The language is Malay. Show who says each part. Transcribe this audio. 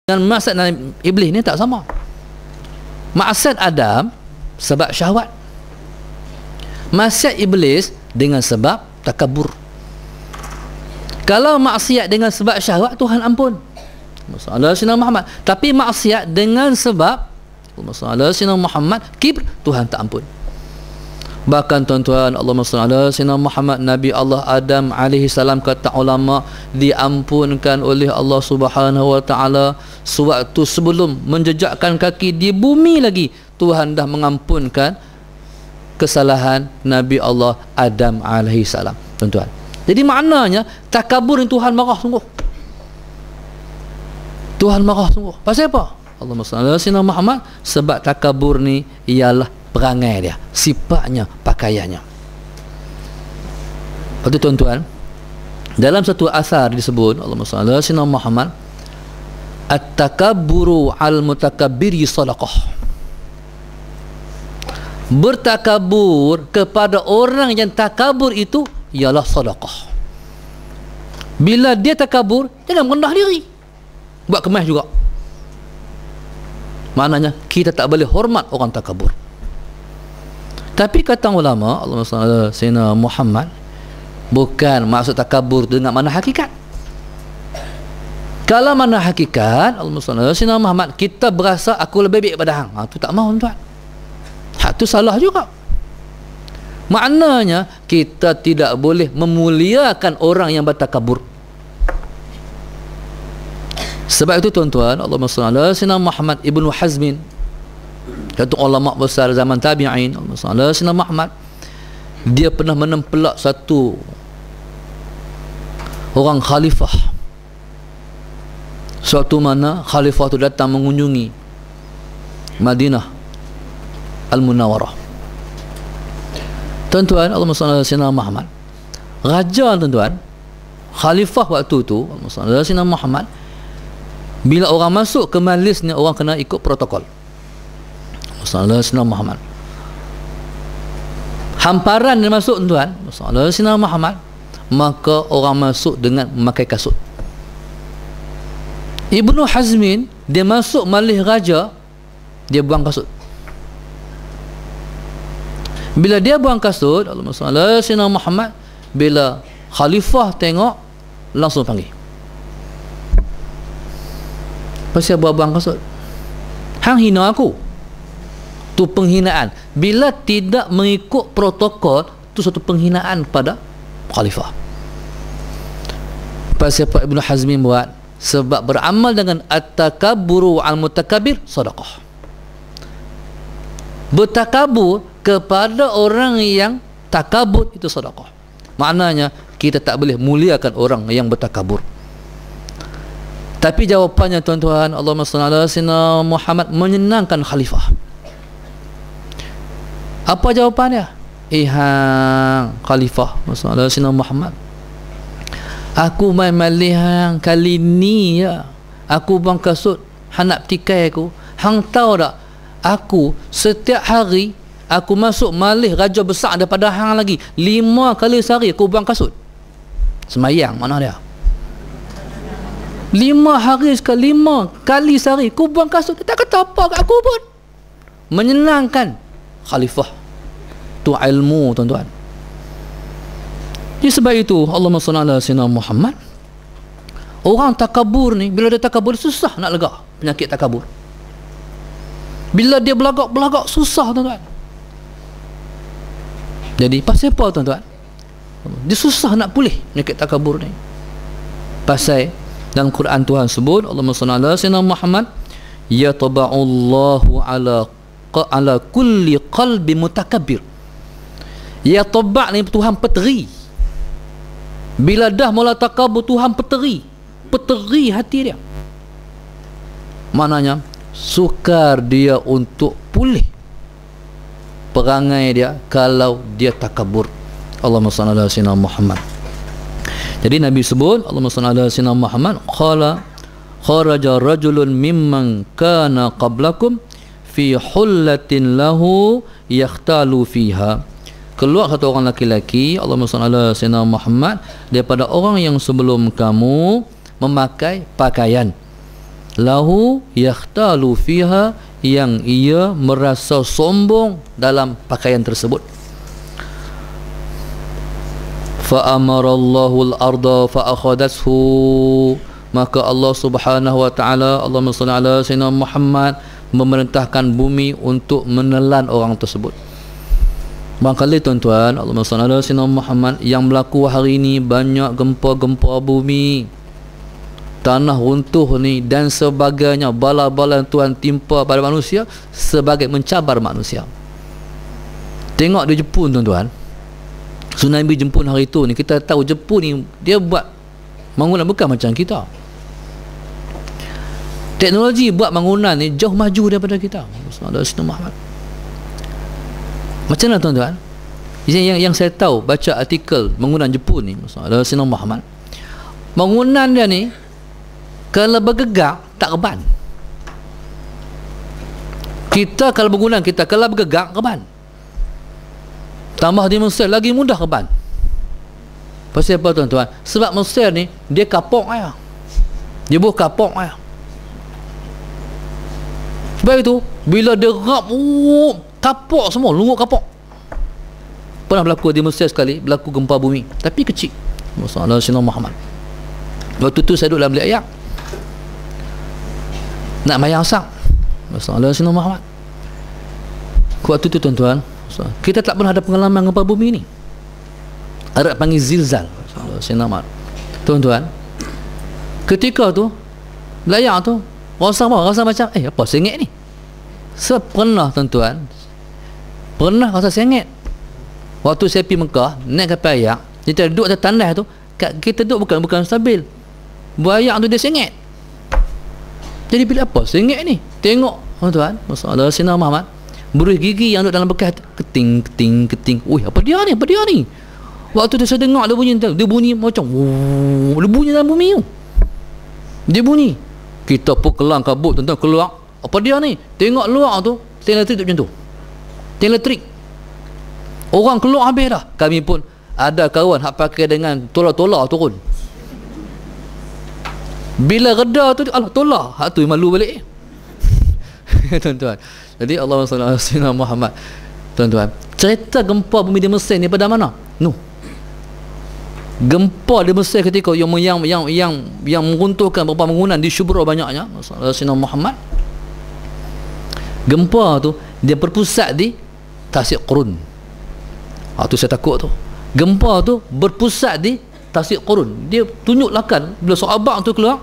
Speaker 1: dengan maksiat iblis ni tak sama. Maksiat Adam sebab syahwat, maksiat iblis dengan sebab takabur. Kalau maksiat dengan sebab syahwat, Tuhan ampun, masalah Sayyidina Muhammad. Tapi maksiat dengan sebab masalah Sayyidina Muhammad, kibr, Tuhan tak ampun. Bahkan tuan-tuan, Allahumma salli ala Sayyidina Muhammad, Nabi Allah Adam alaihi salam, kata ulama, diampunkan oleh Allah Subhanahu wa taala sewaktu sebelum menjejakkan kaki di bumi lagi. Tuhan dah mengampunkan kesalahan Nabi Allah Adam alaihi salam, tuan-tuan. Jadi maknanya takabur ni Tuhan marah sungguh. Tuhan marah sungguh. Pasal apa? Allahumma salli ala Sayyidina Muhammad, sebab takabur ni ialah perangai dia, sifatnya, pakaiannya. Lepas tu tuan-tuan, dalam satu asar disebut, Allahumma salli ala Sayyidina Muhammad, at-takabburu al-mutakabbiri sadaqah. Bertakabur kepada orang yang takabur itu ialah sedekah. Bila dia takabur, jangan merendah diri, buat kemas juga. Maknanya kita tak boleh hormat orang takabur. Tapi kata ulama, Allahumma salli ala Sayyidina Muhammad, bukan maksud takabur dengan mana hakikat. Kalau mana hakikat, Allahumma salli ala Sayyidina Muhammad, kita berasa aku lebih baik pada hang, tu tak mahu, tuan. Hak tu salah juga. Maknanya kita tidak boleh memuliakan orang yang bertakabur. Sebab itu tuan-tuan, Allahumma salli ala Sayyidina Muhammad, Ibnu Hazmin, satu ulama besar zaman tabi'in, Allahumma salli ala Sayyidina Muhammad, dia pernah menempelak satu orang khalifah. Suatu mana khalifah tu datang mengunjungi Madinah Al-Munawwarah. Tuan-tuan, Allahumma salli ala Sayyidina Muhammad, raja, tuan-tuan, khalifah waktu tu, Allahumma salli ala Sayyidina Muhammad, bila orang masuk ke majlis ni, orang kena ikut protokol. Allahumma salli ala Sayyidina Muhammad. Hamparan dia masuk, tuan, Allahumma salli ala Sayyidina Muhammad, maka orang masuk dengan memakai kasut. Ibnu Hazmin, dia masuk majlis raja, dia buang kasut. Bila dia buang kasut, Allahumma salli ala Sayyidina Muhammad, bila khalifah tengok, langsung panggil. Pasal buang kasut, hang hina aku. Tu penghinaan. Bila tidak mengikut protokol, tu satu penghinaan pada khalifah. Pasal apa Ibnu Hazmin buat? Sebab beramal dengan at-takabburu al-mutakabbir sedekah. Bertakabur kepada orang yang takabur itu sedekah. Maknanya kita tak boleh muliakan orang yang bertakabur. Tapi jawapannya, tuan-tuan, Allahumma salli ala Sayyidina Muhammad, menyenangkan khalifah. Apa jawapannya? Hang khalifah, Allahumma salli ala Sayyidina Muhammad, aku main malih hang kali ni ya, aku buang kasut, hang nak petikai aku. Hang tahu tak, aku setiap hari aku masuk malih raja besar daripada hang lagi, 5 kali sehari aku buang kasut. Semayang mana dia? 5 hari sekali, 5 kali sehari aku buang kasut. Dia tak kata apa kat aku pun. Menyenangkan khalifah. Tu ilmu, tuan-tuan. Jadi sebab itu, Allahumma salli ala Sayyidina Muhammad, orang takabur ni, bila dia takabur, susah nak lega penyakit takabur. Bila dia belagak susah, tuan-tuan. Jadi pasal apa, tuan-tuan? Dia susah nak pulih penyakit takabur ni. Pasal dalam Quran Tuhan sebut, Allahumma salli ala Sayyidina Muhammad, yataba'ullahu ala kulli qalbi mutakabbir. Yataba' ni Tuhan peteri. Bila dah mula takabur, Tuhan peteri hati dia. Maknanya sukar dia untuk pulih perangai dia kalau dia takabur. Allahumma salli ala Sayyidina Muhammad. Jadi Nabi sebut, Allahumma salli ala Sayyidina Muhammad, kharaja rajulun mimman kana qablakum fi hullatin lahu yakhtalu fiha. Keluar satu orang laki-laki, Allahumma salli ala Sayyidina Muhammad, daripada orang yang sebelum kamu memakai pakaian lahu yakhtalu fiha, yang ia merasa sombong dalam pakaian tersebut. Fa amarallahu al-arda fa akhadathu, maka Allah Subhanahu wa taala, Allahumma shalli ala sayyidina Muhammad, memerintahkan bumi untuk menelan orang tersebut. Barangkali tuan-tuan, Allahumma shalli ala sayyidina Muhammad, yang berlaku hari ini banyak gempa-gempa bumi, tanah runtuh ni dan sebagainya, bala-bala yang Tuhan timpa pada manusia sebagai mencabar manusia. Tengok di Jepun tuan-tuan, tsunami Jepun hari tu ni, kita tahu Jepun ni dia buat bangunan bukan macam kita. Teknologi buat bangunan ni jauh maju daripada kita. Muhammad. Macam mana tuan-tuan? Yang saya tahu, baca artikel bangunan Jepun ni, Muhammad, bangunan dia ni kalau bergegar tak reban. Kita kalau bangunan kita kalau bergegar reban. Tambah di Mesir lagi mudah reban. Pasal apa tuan-tuan? Sebab Mesir ni dia kapok aja. Dia buat kapok aja. Sebab itu bila dia rap, kapok semua, luruh kapok. Pernah berlaku di Mesir sekali, berlaku gempa bumi, tapi kecil. Masalah Sayyidina Muhammad. Waktu tu saya duduk dalam bilik ayak, nak mayang sak. Masalah Sayyidina Muhammad. Waktu tu tuan-tuan, kita tak pernah ada pengalaman gempa bumi ni. Arab panggil zilzal. Sayyidina Muhammad. Tuan-tuan, ketika tu layak tu rasa apa? Rasa macam apa sengit ni? Sebab pernah tuan-tuan, pernah rasa sengit. Waktu saya pergi Mekah, naik kapal ayak, kita duduk atas tandas tu, kita duduk bukan stabil. Buayak tu dia sengit. Jadi bila apa sengit ni? Tengok tuan-tuan, masalah Sayyidina Muhammad, buruh gigi yang duduk dalam bekas keting keting keting. Apa dia ni? Apa dia ni? Waktu tu saya dengar dia bunyi macam dia bunyi dalam bumi tu. Dia bunyi. Kita pun kelang kabut tuan-tuan, keluar. Apa dia ni? Tengok luar tu, tiang elektrik macam tu. Tiang elektrik. Orang keluar habis dah. Kami pun ada kawan hak pakai dengan tola-tola turun. Bila reda tu, Allah tola, hak tu malu balik. Tuan-tuan. Jadi Allahumma salli ala sayyidina Muhammad. Tuan-tuan, cerita gempa bumi di Mesir ni pada mana? Gempa di Mesir ketika yang meruntuhkan beberapa bangunan di Syubra banyaknya. Sayyidina Muhammad. Gempa tu dia berpusat di Tasik Qurun. Tu saya takut tu. Gempa tu berpusat di Tasik Qurun. Dia tunjuk lakan bila sahabat tu keluar,